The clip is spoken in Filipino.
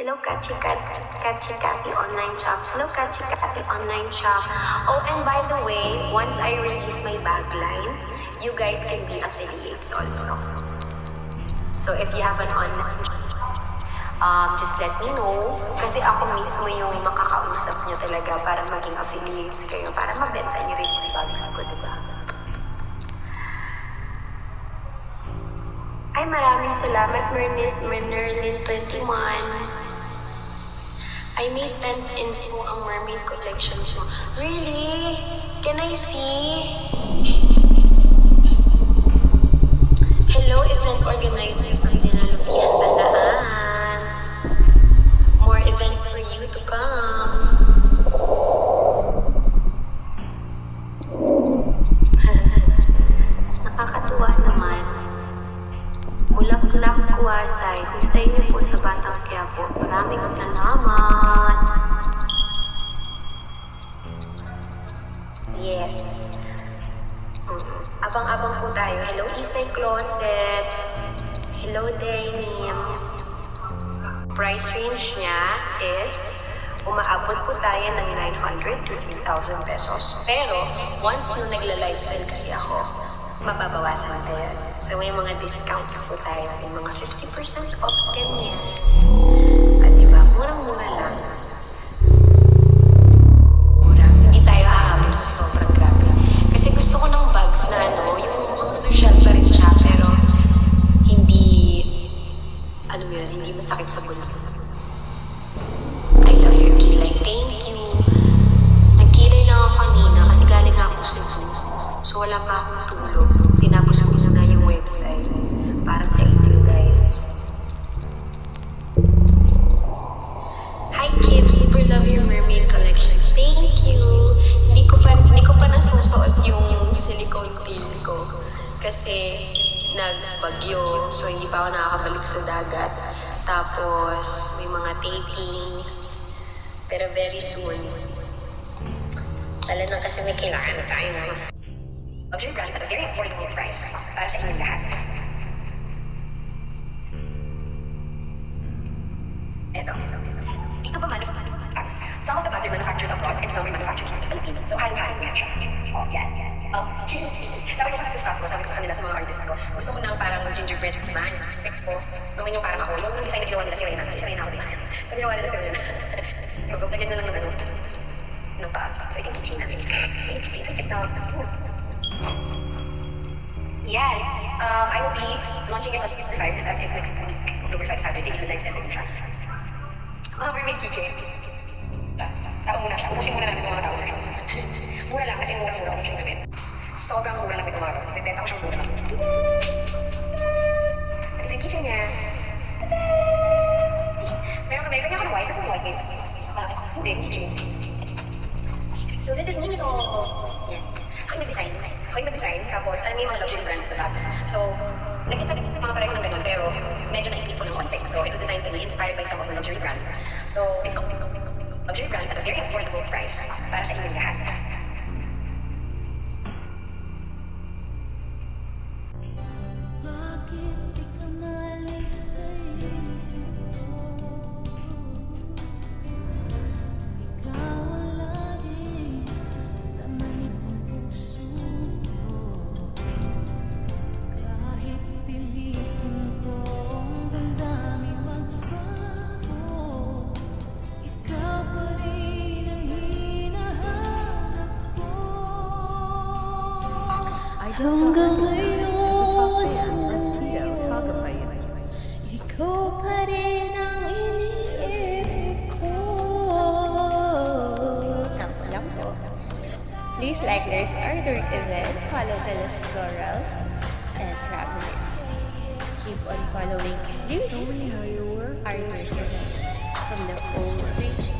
Hello, Catchy Cathy Online Shop. Hello, Catchy Cathy Online Shop. Oh, and by the way, once I release my bag line, you guys can be affiliates also. So if you have an online just let me know. Kasi ako mismo yung makakausap nyo talaga para maging affiliates kayo, para mabenta nyo rin yung bags ko, diba? Ay, maraming salamat, Merlin21. I made pens in ang mermaid collections mo. Really? Can I see? Hello, event organizer from Dinalupian, Bataan. More events for you to come. Nakakatuwa naman. Bulaklak Kuwasay, sa inyo po sa Batang Quiapo. Maraming salamat. Yes. Abang-abang po tayo. Hello, Isay Closet. Hello, Denim. Price range niya is umaabot po tayo ng 900 to 3,000 pesos. Pero, once na nagla-live sale kasi ako, mababawasan tayo. So, may mga discounts po tayo. May mga 50% off ganyan. At diba, murang-mura lang. Mura. Hindi tayo aabot sa sobrang grabe. Kasi gusto ko ng bags na yung mukhang social pa rin siya, pero hindi, hindi masakit sa bulsa. I love you, Kilay. Thank you. Nagkilay lang ako kanina kasi galing ako sa Cebu. So, wala pa akong tulog. Tinapos ko muna yung website para sa inyo, guys. Hi, Kip. Super love your mermaid collections. Thank you. Hindi ko pa nasusuot yung silicone peel ko kasi nagbagyo. So, hindi pa ako nakakabalik sa dagat. Tapos, may mga taping. Pero very soon. Lalo na kasi may kailangan na tayo mga luxury brands at a very affordable price para sa inyong lahat. Ito. Dito pa manufacturers. Some of the bags are manufactured abroad and some are manufactured in the Philippines. So, halos-halos match. Oh, yan. Sabi ko kasi sa staff ko, sabi ko sa kanila sa mga artists ko, gusto ko ng parang gingerbread man. Pick ko, gawin yung parang ako. Yung design na ginawa nila si Reyna. Kasi si Reyna ako. So, ginawa nila si Reyna. Lagyan na lang ng paa. So, itong kitchen natin. Yes, I will be launching it on October 5. That is next week, October 5, Saturday. Live send siya. Mga mermaid keychain. Tao muna siya. Ubusin muna natin itong mga tao siya. Mura lang kasi mura-mura ko siya gawin. Sobrang mura lang itong mga tao. Bibenta ko siyang mura. At ito yung keychain niya. Meron kami ako ng white. Kasi yung white babe. Hindi, keychain. So this is Nimizo. Yan. Ako yung nag-design. Tapos, alam mo yung mga luxury brands na bags. So, nag-isa mga pareho ng ganun, pero medyo naipit ko ng konti. So, it's designed to be inspired by some of the luxury brands. So, it's luxury brands at a very affordable price para sa inyong lahat. Hanggang ngayon, ikaw pa rin ang iniibig ko. Sample lang po. Please like this artwork event, follow Teles Florals and Travelers. Keep on following this artwork event from the old page